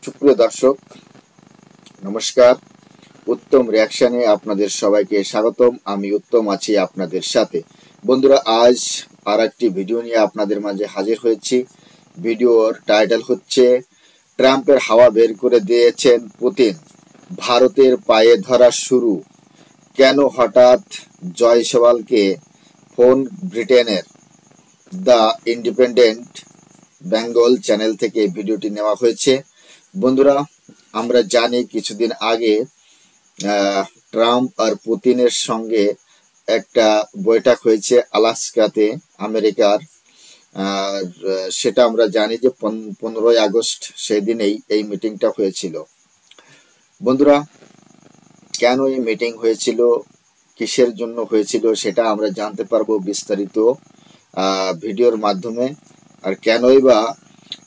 সুপ্রিয় দর্শক, নমস্কার। উত্তম রিয়াকশনে আপনাদের সবাইকে স্বাগতম। আমি উত্তম আছি আপনাদের সাথে। বন্ধুরা, আজ আর একটি ভিডিও নিয়ে আপনাদের মাঝে হাজির হয়েছি। ভিডিওর টাইটেল হচ্ছে ট্রাম্পের হাওয়া বের করে দিয়েছেন পুতিন, ভারতের পায়ে ধরা শুরু, কেন হঠাৎ জয়সওয়ালকে ফোন। ব্রিটেনের দ্য ইন্ডিপেন্ডেন্ট বেঙ্গল চ্যানেল থেকে ভিডিওটি নেওয়া হয়েছে। বন্ধুরা, আমরা জানি কিছুদিন আগে ট্রাম্প আর পুতিনের সঙ্গে একটা বৈঠক হয়েছে আলাস্কাতে, আমেরিকার। আর সেটা আমরা জানি যে 15ই আগস্ট সেই দিনেই এই মিটিংটা হয়েছিল। বন্ধুরা, কেন এই মিটিং হয়েছিল, কিসের জন্য হয়েছিল, সেটা আমরা জানতে পারবো বিস্তারিত ভিডিওর মাধ্যমে। আর কেনই বা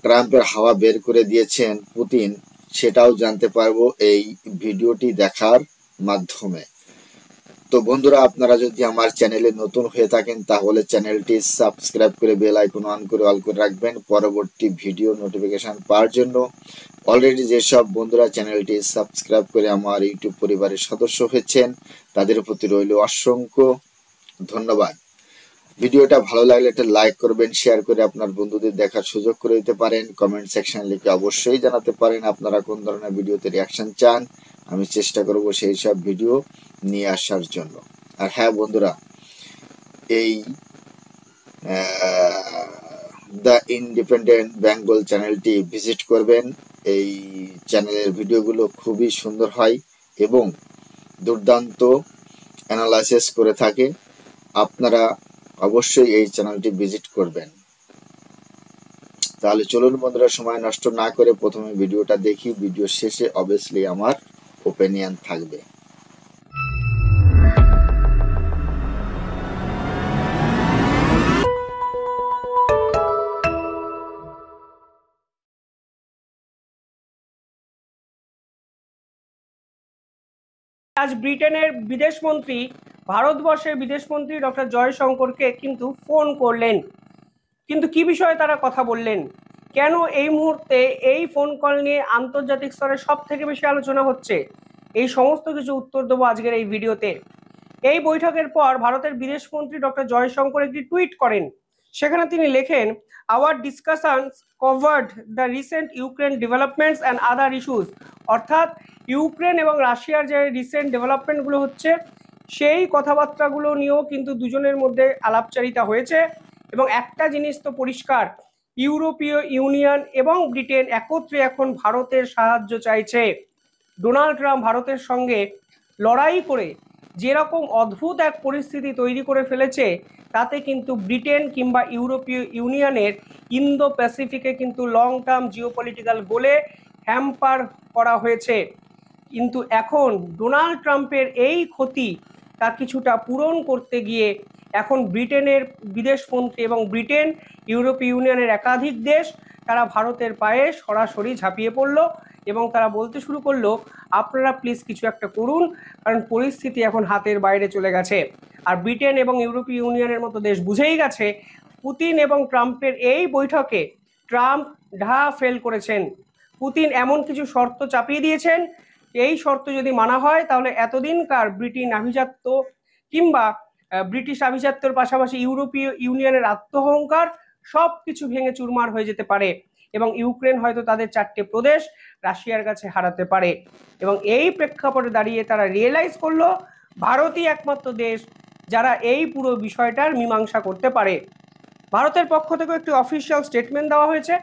ট্রাম্পের হাওয়া বের করে দিয়েছেন পুতিন, সেটাও জানতে পারবো এই ভিডিওটি দেখার মাধ্যমে। তো বন্ধুরা, আপনারা যদি আমার চ্যানেলে নতুন হয়ে থাকেন তাহলে চ্যানেলটি সাবস্ক্রাইব করে বেল আইকন অন করে অল করে রাখবেন পরবর্তী ভিডিও নোটিফিকেশন পাওয়ার জন্য। অলরেডি যেসব বন্ধুরা চ্যানেলটি সাবস্ক্রাইব করে আমার ইউটিউব পরিবারের সদস্য হয়েছেন তাদের প্রতি রইল অসংখ্য ধন্যবাদ। ভিডিওটা ভালো লাগলে একটা লাইক করবেন, শেয়ার করে আপনার বন্ধুদের দেখার সুযোগ করে দিতে পারেন। কমেন্ট সেকশনে লিখে অবশ্যই জানাতে পারেন আপনারা কোন ধরনের ভিডিওতে রিয়াকশন চান। আমি চেষ্টা করব সেই সব ভিডিও নিয়ে আসার জন্য। আর হ্যাঁ বন্ধুরা, এই দ্য ইন্ডিপেন্ডেন্ট বেঙ্গল চ্যানেলটি ভিজিট করবেন। এই চ্যানেলের ভিডিওগুলো খুবই সুন্দর হয় এবং দুর্দান্ত অ্যানালাইসিস করে থাকে। আপনারা অবশ্যই এই চ্যানেলটি ভিজিট করবেন। তাহলে চলুন বন্ধুরা, সময় নষ্ট না করে প্রথমে ভিডিওটা দেখি। ভিডিও শেষে অবভিয়াসলি আমার ওপিনিয়ন থাকবে। আজ ব্রিটেনের বিদেশমন্ত্রী ভারতবর্ষের বিদেশমন্ত্রী ডক্টর জয়শঙ্করকে কিন্তু ফোন করলেন। কিন্তু কি বিষয়ে তারা কথা বললেন, কেন এই মুহূর্তে এই ফোন কল নিয়ে আন্তর্জাতিক স্তরে সব থেকে বেশি আলোচনা হচ্ছে, এই সমস্ত কিছু উত্তর দেবো আজকের এই ভিডিওতে। এই বৈঠকের পর ভারতের বিদেশমন্ত্রী ডক্টর জয়শঙ্কর একটি টুইট করেন। সেখানে তিনি লেখেন, our discussions covered the recent Ukraine developments and other issues. অর্থাৎ ইউক্রেন এবং রাশিয়ার যে রিসেন্ট ডেভেলপমেন্টগুলো হচ্ছে সেই কথাবার্তাগুলো নিয়েও কিন্তু দুজনের মধ্যে আলাপচারিতা হয়েছে। এবং একটা জিনিস তো পরিষ্কার, ইউরোপীয় ইউনিয়ন এবং ব্রিটেন একত্রে এখন ভারতের সাহায্য চাইছে। ডোনাল্ড ট্রাম্প ভারতের সঙ্গে লড়াই করে যেরকম অদ্ভুত এক পরিস্থিতি তৈরি করে ফেলেছে, তাতে কিন্তু ব্রিটেন কিংবা ইউরোপীয় ইউনিয়নের ইন্দো প্যাসিফিকে কিন্তু লং টার্ম জিওপলিটিক্যাল গোলে হ্যাম্পার করা হয়েছে। কিন্তু এখন ডোনাল্ড ট্রাম্পের এই ক্ষতি তা কিছুটা পূরণ করতে গিয়ে এখন ব্রিটেনের বিদেশমন্ত্রী এবং ব্রিটেন, ইউরোপীয় ইউনিয়নের একাধিক দেশ তারা ভারতের পায়ে সরাসরি ঝাঁপিয়ে পড়ল এবং তারা বলতে শুরু করলো, আপনারা প্লিজ কিছু একটা করুন, কারণ পরিস্থিতি এখন হাতের বাইরে চলে গেছে। আর ব্রিটেন এবং ইউরোপীয় ইউনিয়নের মতো দেশ বুঝেই গেছে পুতিন এবং ট্রাম্পের এই বৈঠকে ট্রাম্প ফেল করেছেন। পুতিন এমন কিছু শর্ত চাপিয়ে দিয়েছেন, এই শর্ত যদি মানা হয় তাহলে এতদিনকার ব্রিটেন আভিজাত্য কিংবা ব্রিটিশ আভিজাত্যের পাশাপাশি ইউরোপীয় ইউনিয়নের আত্মহংকার সব কিছু ভেঙে চুরমার হয়ে যেতে পারে এবং ইউক্রেন হয়তো তাদের 4টে প্রদেশ রাশিয়ার কাছে হারাতে পারে। এবং এই প্রেক্ষাপটে দাঁড়িয়ে তারা রিয়েলাইজ করলো ভারতই একমাত্র দেশ যারা এই পুরো বিষয়টার মীমাংসা করতে পারে। ভারতের পক্ষ থেকে একটি অফিসিয়াল স্টেটমেন্ট দেওয়া হয়েছে।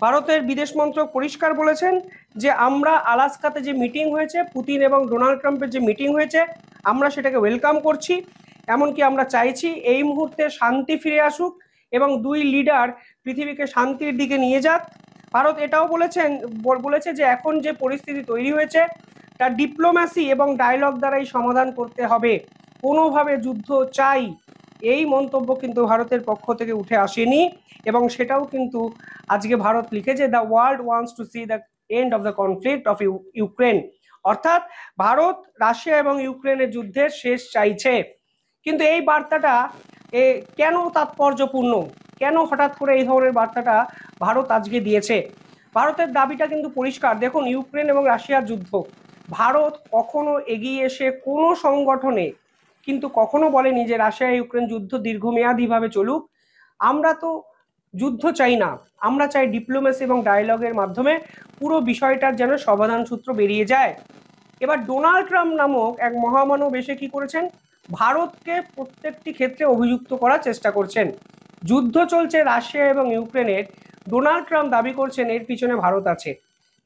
ভারতের বিদেশ মন্ত্রক পরিষ্কার বলেছেন যে আমরা আলাস্কাতে যে মিটিং হয়েছে, পুতিন এবং ডোনাল্ড ট্রাম্পের যে মিটিং হয়েছে, আমরা সেটাকে ওয়েলকাম করছি। এমনকি আমরা চাইছি এই মুহূর্তে শান্তি ফিরে আসুক এবং দুই লিডার পৃথিবীকে শান্তির দিকে নিয়ে যাক। ভারত এটাও বলেছে যে এখন যে পরিস্থিতি তৈরি হয়েছে তা ডিপ্লোম্যাসি এবং ডায়লগ দ্বারাই সমাধান করতে হবে, কোনোভাবে যুদ্ধ চাই এই মন্তব্য কিন্তু ভারতের পক্ষ থেকে উঠে আসেনি। এবং সেটাও কিন্তু আজকে ভারত লিখেছে, the world wants to C the end of the conflict of Ukraine. অর্থাৎ ভারত রাশিয়া এবং ইউক্রেনের যুদ্ধের শেষ চাইছে। কিন্তু এই বার্তাটা কেন তাৎপর্যপূর্ণ, কেন হঠাৎ করে এই ধরনের বার্তাটা ভারত আজকে দিয়েছে? ভারতের দাবিটা কিন্তু পরিষ্কার। দেখুন, ইউক্রেন এবং রাশিয়ার যুদ্ধ, ভারত কখনো এগিয়ে এসে কোনো সংগঠনে কিন্তু কখনো বলেনি যে রাশিয়া ইউক্রেন যুদ্ধ দীর্ঘমেয়াদীভাবে চলুক। আমরা তো যুদ্ধ চাই না, আমরা চাই ডিপ্লোমেসি এবং ডায়ালগের মাধ্যমে পুরো বিষয়টার যেন সমাধান সূত্র বেরিয়ে যায়। এবার ডোনাল্ড ট্রাম্প নামক এক মহামানব এসে কি করেছেন, ভারতকে প্রত্যেকটি ক্ষেত্রে অভিযুক্ত করার চেষ্টা করছেন। যুদ্ধ চলছে রাশিয়া এবং ইউক্রেনের, ডোনাল্ড ট্রাম্প দাবি করছেন এর পিছনে ভারত আছে।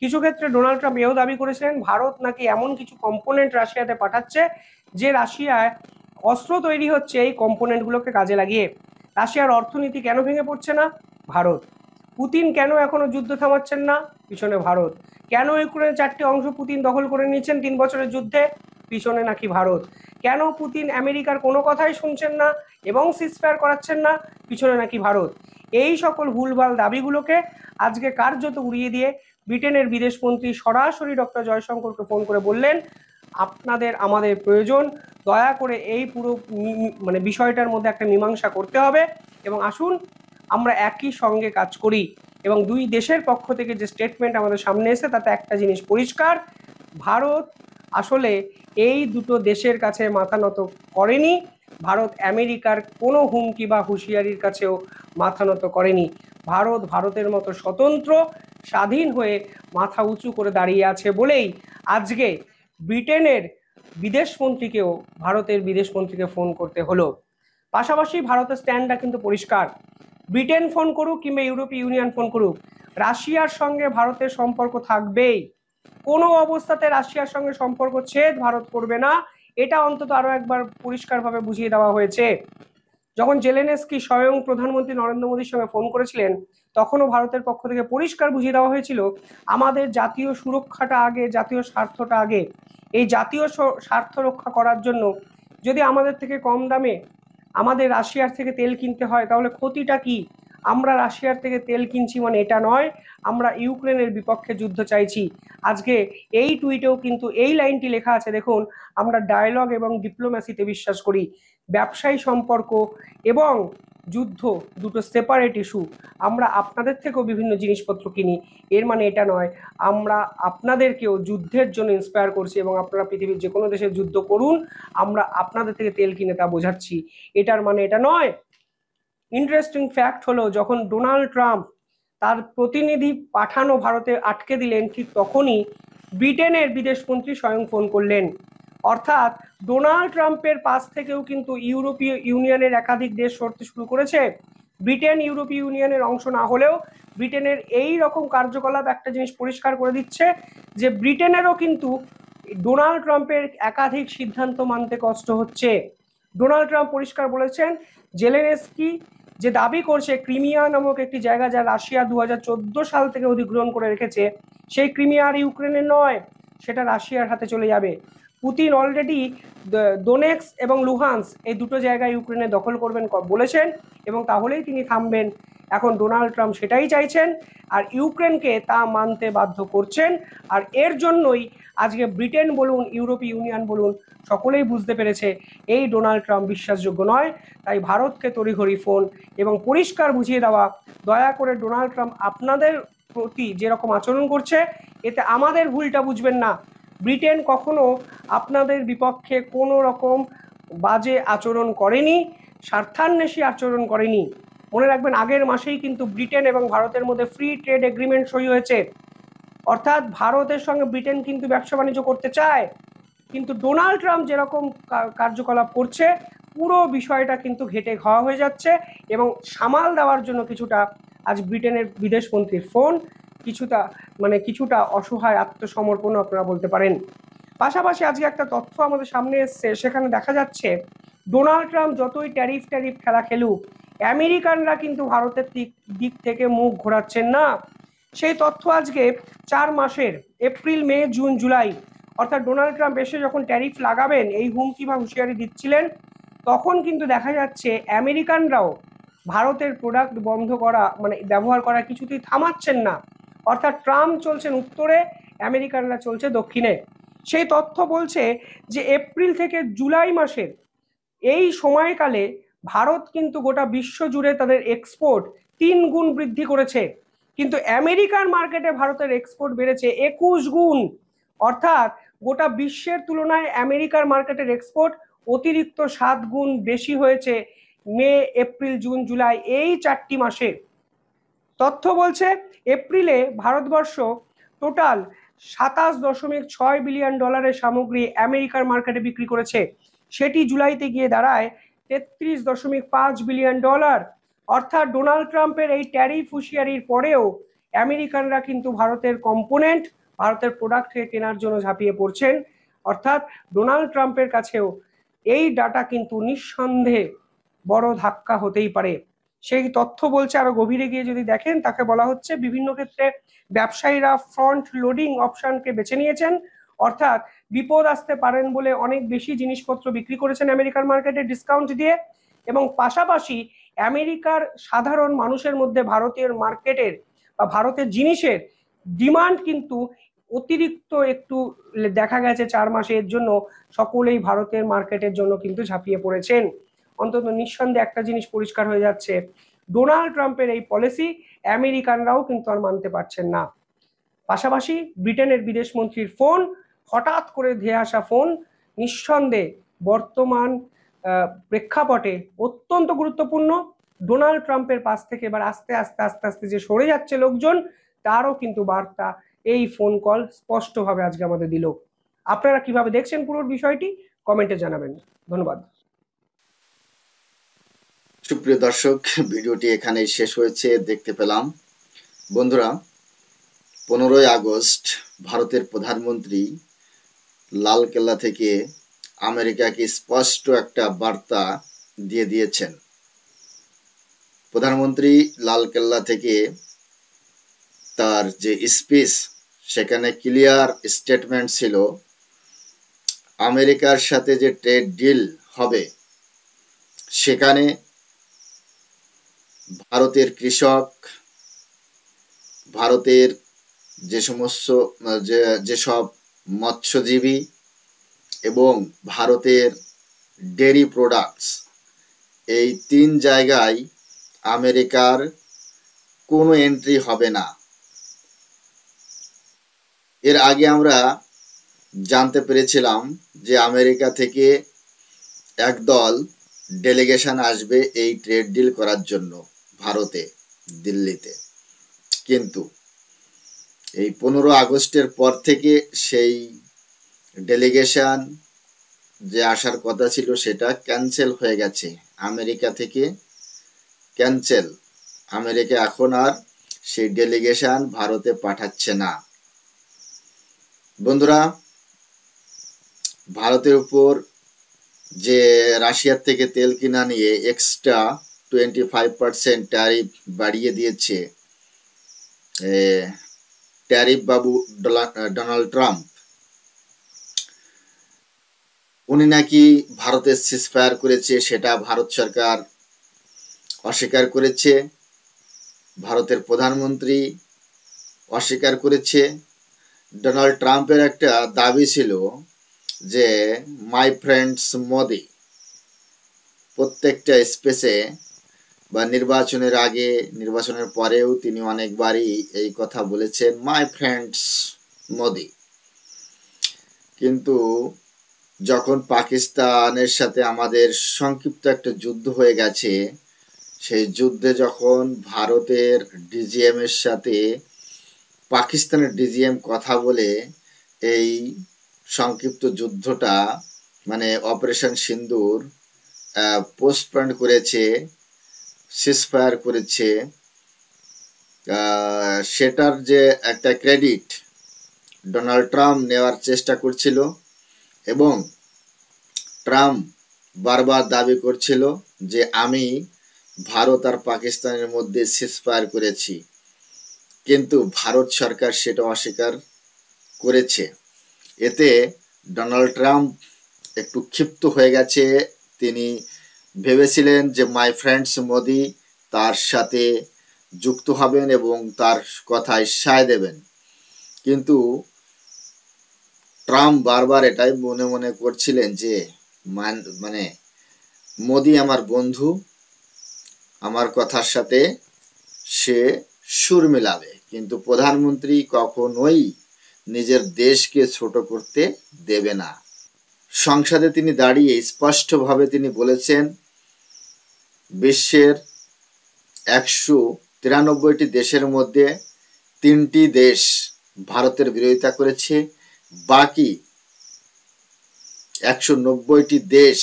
কিছু ক্ষেত্রে ডোনাল্ড ট্রাম্প এও দাবি করেছিলেন ভারত নাকি এমন কিছু কম্পোনেন্ট রাশিয়াতে পাঠাচ্ছে যে রাশিয়ায় অস্ত্র তৈরি হচ্ছে এই কম্পোনেন্টগুলোকে কাজে লাগিয়ে। রাশিয়ার অর্থনীতি কেন ভেঙে পড়ছে না? ভারত। পুতিন কেন এখনো যুদ্ধ থামাচ্ছেন না? পিছনে ভারত। কেন ইউক্রেনের 4টি অংশ পুতিন দখল করে নিচ্ছেন 3 বছরের যুদ্ধে? পিছনে নাকি ভারত। কেন পুতিন আমেরিকার কোনো কথাই শুনছেন না এবং সিজফায়ার করাচ্ছেন না? পিছনে নাকি ভারত। এই সকল ভুলভাল দাবিগুলোকে আজকে কার্যত উড়িয়ে দিয়ে ব্রিটেনের বিদেশমন্ত্রী সরাসরি ডক্টর জয়শঙ্করকে ফোন করে বললেন, আপনাদের আমাদের প্রয়োজন, দয়া করে এই পুরো মানে বিষয়টার মধ্যে একটা মীমাংসা করতে হবে এবং আসুন আমরা একই সঙ্গে কাজ করি। এবং দুই দেশের পক্ষ থেকে যে স্টেটমেন্ট আমাদের সামনে এসে তাতে একটা জিনিস পরিষ্কার, ভারত আসলে এই দুটো দেশের কাছে মাথা নত করেনি, ভারত আমেরিকার কোনো হুমকি বা হুঁশিয়ারির কাছেও মাথা নত করেনি। ভারত ভারতের মতো স্বতন্ত্র স্বাধীন হয়ে মাথা উঁচু করে দাঁড়িয়ে আছে বলেই আজকে ব্রিটেনের বিদেশমন্ত্রীকেও ভারতের বিদেশমন্ত্রীকে ফোন করতে হলো। পাশাপাশি ভারতের স্ট্যান্ডটা কিন্তু পরিষ্কার, ব্রিটেন ফোন করুক কিংবা ইউরোপীয় ইউনিয়ন ফোন করুক, রাশিয়ার সঙ্গে ভারতের সম্পর্ক থাকবেই। কোনো অবস্থাতে রাশিয়ার সঙ্গে সম্পর্ক ছেদ ভারত করবে না, এটা অন্তত আরো একবার পরিষ্কারভাবে বুঝিয়ে দেওয়া হয়েছে। যখন জেলেনস্কি স্বয়ং প্রধানমন্ত্রী নরেন্দ্র মোদীর সঙ্গে ফোন করেছিলেন তখনও ভারতের পক্ষ থেকে পরিষ্কার বুঝিয়ে দেওয়া হয়েছিল আমাদের জাতীয় সুরক্ষাটা আগে, জাতীয় স্বার্থটা আগে। এই জাতীয় স্বার্থ রক্ষা করার জন্য যদি আমাদের থেকে কম দামে আমাদের রাশিয়ার থেকে তেল কিনতে হয় তাহলে ক্ষতিটা কি? আমরা রাশিয়ার থেকে তেল কিনছি মানে এটা নয় আমরা ইউক্রেনের বিপক্ষে যুদ্ধ চাইছি। আজকে এই টুইটেও কিন্তু এই লাইনটি লেখা আছে, দেখুন, আমরা ডায়ালগ এবং ডিপ্লোম্যাসিতে বিশ্বাস করি, ব্যবসায়ী সম্পর্ক এবং যুদ্ধ দুটো সেপারেট ইস্যু। আমরা আপনাদের থেকেও বিভিন্ন জিনিসপত্র কিনি, এর মানে এটা নয় আমরা আপনাদেরকেও যুদ্ধের জন্য ইন্সপায়ার করছি এবং আপনারা পৃথিবীর যে কোনো দেশে যুদ্ধ করুন আমরা আপনাদের থেকে তেল কিনে তা বোঝাচ্ছি, এটার মানে এটা নয়। ইন্টারেস্টিং ফ্যাক্ট হলো যখন ডোনাল্ড ট্রাম্প তার প্রতিনিধি পাঠানো ভারতে আটকে দিলেন ঠিক তখনই ব্রিটেনের বিদেশমন্ত্রী স্বয়ং ফোন করলেন। অর্থাৎ ডোনাল্ড ট্রাম্পের পাশ থেকেও কিন্তু ইউরোপীয় ইউনিয়নের একাধিক দেশ সরতে শুরু করেছে। ব্রিটেন ইউরোপীয় ইউনিয়নের অংশ না হলেও ব্রিটেনের এই রকম কার্যকলাপ একটা জিনিস পরিষ্কার করে দিচ্ছে যে ব্রিটেনেরও কিন্তু ডোনাল্ড ট্রাম্পের একাধিক সিদ্ধান্ত মানতে কষ্ট হচ্ছে। ডোনাল্ড ট্রাম্প পরিষ্কার বলেছেন জেলেনস্কি যে দাবি করছে ক্রিমিয়া নামক একটি জায়গা যা রাশিয়া 2014 সাল থেকে অধিগ্রহণ করে রেখেছে, সেই ক্রিমিয়া আর ইউক্রেনের নয়, সেটা রাশিয়ার হাতে চলে যাবে। পুতিন অলরেডি দোনেক্স এবং লুহান্স এই দুটো জায়গায় ইউক্রেনে দখল করবেন বলেছেন এবং তাহলেই তিনি থামবেন। এখন ডোনাল্ড ট্রাম্প সেটাই চাইছেন আর ইউক্রেনকে তা মানতে বাধ্য করছেন। আর এর জন্যই আজকে ব্রিটেন বলুন ইউরোপীয় ইউনিয়ন বলুন সকলেই বুঝতে পেরেছে এই ডোনাল্ড ট্রাম্প বিশ্বাসযোগ্য নয়। তাই ভারতকে তড়িঘড়ি ফোন এবং পরিষ্কার বুঝিয়ে দেওয়া, দয়া করে ডোনাল্ড ট্রাম্প আপনাদের প্রতি যেরকম আচরণ করছে এতে আমাদের ভুলটা বুঝবেন না। ব্রিটেন কখনো আপনাদের বিপক্ষে কোনো রকম বাজে আচরণ করেনি, স্বার্থান্বেষী আচরণ করেনি। মনে রাখবেন আগের মাসেই কিন্তু ব্রিটেন এবং ভারতের মধ্যে ফ্রি ট্রেড এগ্রিমেন্ট সই হয়েছে, অর্থাৎ ভারতের সঙ্গে ব্রিটেন কিন্তু ব্যবসা বাণিজ্য করতে চায়। কিন্তু ডোনাল্ড ট্রাম্প যেরকম কার্যকলাপ করছে পুরো বিষয়টা কিন্তু ঘেটে খাওয়া হয়ে যাচ্ছে এবং সামাল দেওয়ার জন্য কিছুটা আজ ব্রিটেনের বিদেশমন্ত্রীর ফোন, কিছুটা অসহায় আত্মসমর্পণও আপনারা বলতে পারেন। পাশাপাশি আজকে একটা তথ্য আমাদের সামনে এসছে, সেখানে দেখা যাচ্ছে ডোনাল্ড ট্রাম্প যতই ট্যারিফ খেলা খেলুক আমেরিকানরা কিন্তু ভারতের দিক থেকে মুখ ঘোরাচ্ছেন না। সেই তথ্য আজকে 4 মাসের এপ্রিল, মে, জুন, জুলাই, অর্থাৎ ডোনাল্ড ট্রাম্প এসে যখন ট্যারিফ লাগাবেন এই হুমকি বা হুঁশিয়ারি দিচ্ছিলেন তখন কিন্তু দেখা যাচ্ছে আমেরিকানরাও ভারতের প্রোডাক্ট বন্ধ করা ব্যবহার করা কিছুতেই থামাচ্ছেন না। অর্থাৎ ট্রাম্প চলছেন উত্তরে, আমেরিকানরা চলছে দক্ষিণে। সেই তথ্য বলছে যে এপ্রিল থেকে জুলাই মাসের এই সময়কালে ভারত কিন্তু গোটা বিশ্ব জুড়ে তাদের এক্সপোর্ট 3 গুণ বৃদ্ধি করেছে। কিন্তু আমেরিকার মার্কেটে ভারতের এক্সপোর্ট বেড়েছে 21 গুণ, অর্থাৎ গোটা বিশ্বের তুলনায় আমেরিকার মার্কেটের এক্সপোর্ট অতিরিক্ত 7 গুণ বেশি হয়েছে মে, এপ্রিল, জুন, জুলাই এই 4টি মাসে। তথ্য বলছে এপ্রিলে ভারতবর্ষ টোটাল 27.6 বিলিয়ন ডলারের সামগ্রী আমেরিকার মার্কেটে বিক্রি করেছে, সেটি জুলাইতে গিয়ে দাঁড়ায় 33.5 বিলিয়ন ডলার। অর্থাৎ ডোনাল্ড ট্রাম্পের এই ট্যারিফ হুঁশিয়ারির পরেও আমেরিকানরা কিন্তু ভারতের কম্পোনেন্ট, ভারতের প্রোডাক্টকে কেনার জন্য ঝাঁপিয়ে পড়ছেন। অর্থাৎ ডোনাল্ড ট্রাম্পের কাছেও এই ডাটা কিন্তু নিঃসন্দেহে বড় ধাক্কা হতেই পারে। সেই তথ্য বলছে, আরো গভীরে গিয়ে যদি দেখেন তাকে বলা হচ্ছে বিভিন্ন ক্ষেত্রে ব্যবসায়ীরা ফ্রন্ট লোডিং অপশনকে বেছে নিয়েছেন, অর্থাৎ বিপদ আসতে পারেন বলে অনেক বেশি জিনিসপত্র বিক্রি করেছেন আমেরিকার মার্কেটে ডিসকাউন্ট দিয়ে, এবং পাশাপাশি আমেরিকার সাধারণ মানুষের মধ্যে ভারতীয় মার্কেটের বা ভারতের জিনিসের ডিমান্ড কিন্তু অতিরিক্ত একটু দেখা গেছে 4 মাসে। এর জন্য সকলেই ভারতের মার্কেটের জন্য কিন্তু ঝাঁপিয়ে পড়েছেন। অন্তত নিঃসন্দেহে একটা জিনিস পরিষ্কার হয়ে যাচ্ছে, ডোনাল্ড ট্রাম্পের এই পলিসি আমেরিকানরাও কিন্তু আর মানতে পারছেন না। পাশাপাশি ব্রিটেনের বিদেশমন্ত্রীর ফোন, হঠাৎ করে ধেয়ে আসা ফোন, নিঃসন্দেহে বর্তমান প্রেক্ষাপটে অত্যন্ত গুরুত্বপূর্ণ। ডোনাল্ড ট্রাম্পের পাশ থেকে এবার আস্তে আস্তে আস্তে আস্তে যে সরে যাচ্ছে লোকজন, তারও কিন্তু বার্তা এই ফোন কল স্পষ্টভাবে আজকে আমাদের দিল। আপনারা কিভাবে দেখছেন পুরো বিষয়টি কমেন্টে জানাবেন। ধন্যবাদ। সুপ্রিয় দর্শক, ভিডিওটি এখানেই শেষ হয়েছে, দেখতে পেলাম। বন্ধুরা, 15ই আগস্ট ভারতের প্রধানমন্ত্রী লালকেল্লা থেকে আমেরিকাকে স্পষ্ট একটা বার্তা দিয়ে দিয়েছেন। প্রধানমন্ত্রী লালকেল্লা থেকে তার যে স্পিচ, সেখানে ক্লিয়ার স্টেটমেন্ট ছিল আমেরিকার সাথে যে ট্রেড ডিল হবে সেখানে ভারতের কৃষক, ভারতের যেসব মৎস্যজীবী এবং ভারতের ডেরি প্রোডাক্টস, এই 3 জায়গায় আমেরিকার কোনো এন্ট্রি হবে না। এর আগে আমরা জানতে পেরেছিলাম যে আমেরিকা থেকে একদল ডেলিগেশন আসবে এই ট্রেড ডিল করার জন্য ভারতে, দিল্লিতে, কিন্তু এই 15 আগস্টের পর থেকে সেই ডেলিগেশন যে আসার কথা ছিল সেটা ক্যান্সেল হয়ে গেছে। আমেরিকা থেকে ক্যান্সেল, আমেরিকা এখন আর সেই ডেলিগেশন ভারতে পাঠাচ্ছে না। বন্ধুরা, ভারতের উপর যে রাশিয়ার থেকে তেল কিনা নিয়ে এক্সট্রা 25% ট্যারিফ বাড়িয়ে দিয়েছে ট্যারিফ বাবু ডোনাল্ড ট্রাম্প, উনি নাকি ভারতের সিজফায়ার করেছে, সেটা ভারত সরকার অস্বীকার করেছে, ভারতের প্রধানমন্ত্রী অস্বীকার করেছে। ডোনাল্ড ট্রাম্পের একটা দাবি ছিল যে মাই ফ্রেন্ডস মোদি, প্রত্যেকটা স্পেসে বা নির্বাচনের আগে, নির্বাচনের পরেও তিনি অনেকবারই এই কথা বলেছেন, মাই ফ্রেন্ডস মোদি। কিন্তু যখন পাকিস্তানের সাথে আমাদের সংক্ষিপ্ত একটা যুদ্ধ হয়ে গেছে, সেই যুদ্ধে যখন ভারতের ডিজিএম এর সাথে পাকিস্তানের ডিজিএম কথা বলে এই সংক্ষিপ্ত যুদ্ধটা, মানে অপারেশন সিন্দুর পোস্টপন্ড করেছে, সিজফায়ার করেছে, সেটার যে একটা ক্রেডিট ডোনাল্ড ট্রাম্প নেওয়ার চেষ্টা করছিল, এবং ট্রাম্প বারবার দাবি করছিল যে আমি ভারত আর পাকিস্তানের মধ্যে সিজফায়ার করেছি, কিন্তু ভারত সরকার সেটা অস্বীকার করেছে। এতে ডোনাল্ড ট্রাম্প একটু ক্ষিপ্ত হয়ে গেছে। তিনি ভেবেছিলেন যে মাই ফ্রেন্ডস মোদি তার সাথে যুক্ত হবেন এবং তার কথায় সায় দেবেন, কিন্তু ট্রাম্প বারবার এটাই মনে মনে করছিলেন যে মানে মোদি আমার বন্ধু, আমার কথার সাথে সে সুর মেলাবে, কিন্তু প্রধানমন্ত্রী কখনোই নিজের দেশকে ছোট করতে দেবে না। সংসদে তিনি দাঁড়িয়ে স্পষ্টভাবে তিনি বলেছেন, বিশ্বের 193টি দেশের মধ্যে 3টি দেশ ভারতের বিরোধিতা করেছে, বাকি 190টি দেশ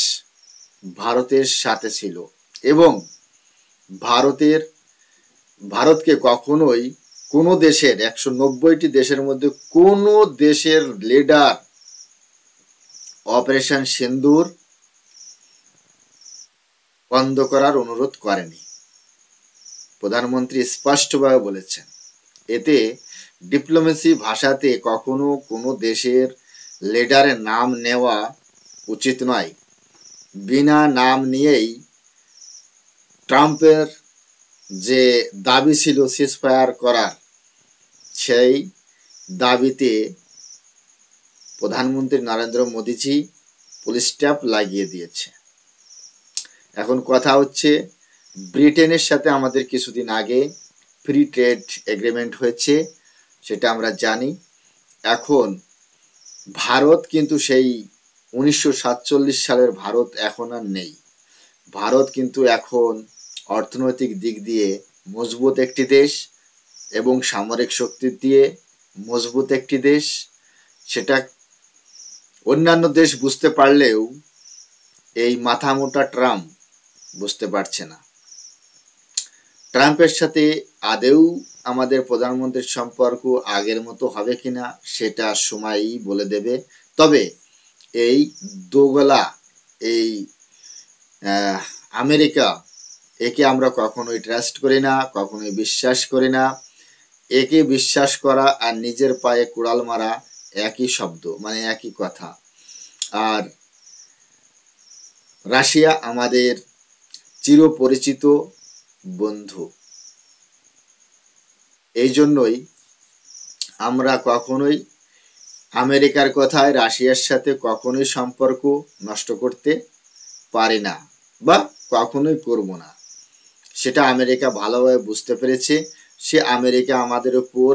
ভারতের সাথে ছিল এবং ভারতকে কখনোই কোনো দেশের 190টি দেশের মধ্যে কোনো দেশের লিডার অপারেশন সিন্দুর বন্ধ করার অনুরোধ করেনি। প্রধানমন্ত্রী স্পষ্টভাবে বলেছেন। এতে ডিপ্লোমেসি ভাষাতে কখনো কোনো দেশের লিডারের নাম নেওয়া উচিত নয়। বিনা নাম নিয়েই ট্রাম্পের যে দাবি ছিল সিজফায়ার করার, সেই দাবিতে প্রধানমন্ত্রী নরেন্দ্র মোদীজি ফুল স্টপ লাগিয়ে দিয়েছে। এখন কথা হচ্ছে, ব্রিটেনের সাথে আমাদের কিছুদিন আগে ফ্রি ট্রেড এগ্রিমেন্ট হয়েছে, সেটা আমরা জানি। এখন ভারত কিন্তু সেই 1947 সালের ভারত এখন আর নেই। ভারত কিন্তু এখন অর্থনৈতিক দিক দিয়ে মজবুত একটি দেশ এবং সামরিক শক্তি দিয়ে মজবুত একটি দেশ। সেটা অন্যান্য দেশ বুঝতে পারলেও এই মাথামোটা ট্রাম্প বুঝতে পারছে না। ট্রাম্পের সাথে আদেও আমাদের প্রধানমন্ত্রীর সম্পর্ক আগের মতো হবে কিনা সেটা সময়ই বলে দেবে। তবে এই দোগলা এই আমেরিকা, একে আমরা কখনোই ট্রাস্ট করি না, কখনোই বিশ্বাস করি না। একে বিশ্বাস করা আর নিজের পায়ে কুড়াল মারা একই শব্দ, মানে একই কথা। আর রাশিয়া আমাদের চিরপরিচিত বন্ধু, এই জন্যই আমরা কখনোই আমেরিকার কথায় রাশিয়ার সাথে কখনোই সম্পর্ক নষ্ট করতে পারি না বা কখনোই করব না। সেটা আমেরিকা ভালোভাবে বুঝতে পেরেছে। সে আমেরিকা আমাদের উপর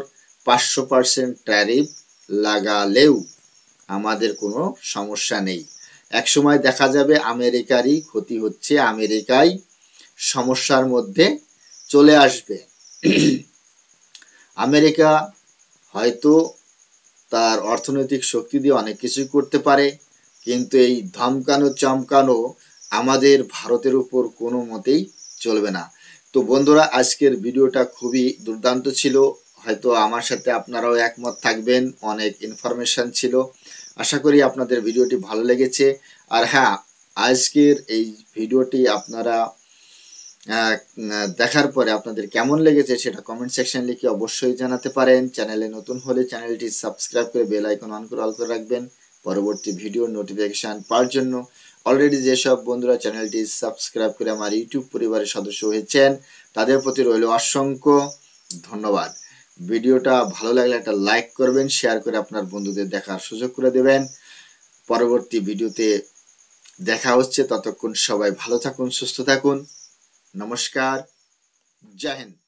500% ট্যারিফ লাগালেও আমাদের কোনো সমস্যা নেই। একসময় দেখা যাবে আমেরিকারই ক্ষতি হচ্ছে, আমেরিকাই সমস্যার মধ্যে চলে আসবে। আমেরিকা হয়তো তার অর্থনৈতিক শক্তি দিয়ে অনেক কিছুই করতে পারে, কিন্তু এই ধমকানো চমকানো আমাদের ভারতের উপর কোনো মতেই চলবে না। তো বন্ধুরা, আজকের ভিডিওটা খুবই দুর্দান্ত ছিল। হয়তো আমার সাথে আপনারাও একমত থাকবেন, অনেক ইনফরমেশন ছিল। আশা করি আপনাদের ভিডিওটি ভালো লেগেছে। আর হ্যাঁ, আজকের এই ভিডিওটি আপনারা দেখার পরে আপনাদের কেমন লেগেছে সেটা কমেন্ট সেকশন লিখে অবশ্যই জানাতে পারেন। চ্যানেলে নতুন হলে চ্যানেলটি সাবস্ক্রাইব করে বেল আইকন অন করে অল করে রাখবেন পরবর্তী ভিডিও নোটিফিকেশন পাওয়ার জন্য। অলরেডি যেসব বন্ধুরা চ্যানেলটি সাবস্ক্রাইব করে আমার ইউটিউব পরিবারের সদস্য হয়েছেন তাদের প্রতি রইল অসংখ্য ধন্যবাদ। ভিডিওটা ভালো লাগলে একটা লাইক করবেন, শেয়ার করে আপনার বন্ধুদের দেখার সুযোগ করে দেবেন। পরবর্তী ভিডিওতে দেখা হচ্ছে, ততক্ষণ সবাই ভালো থাকুন, সুস্থ থাকুন। নমস্কার, জয় হিন্দ।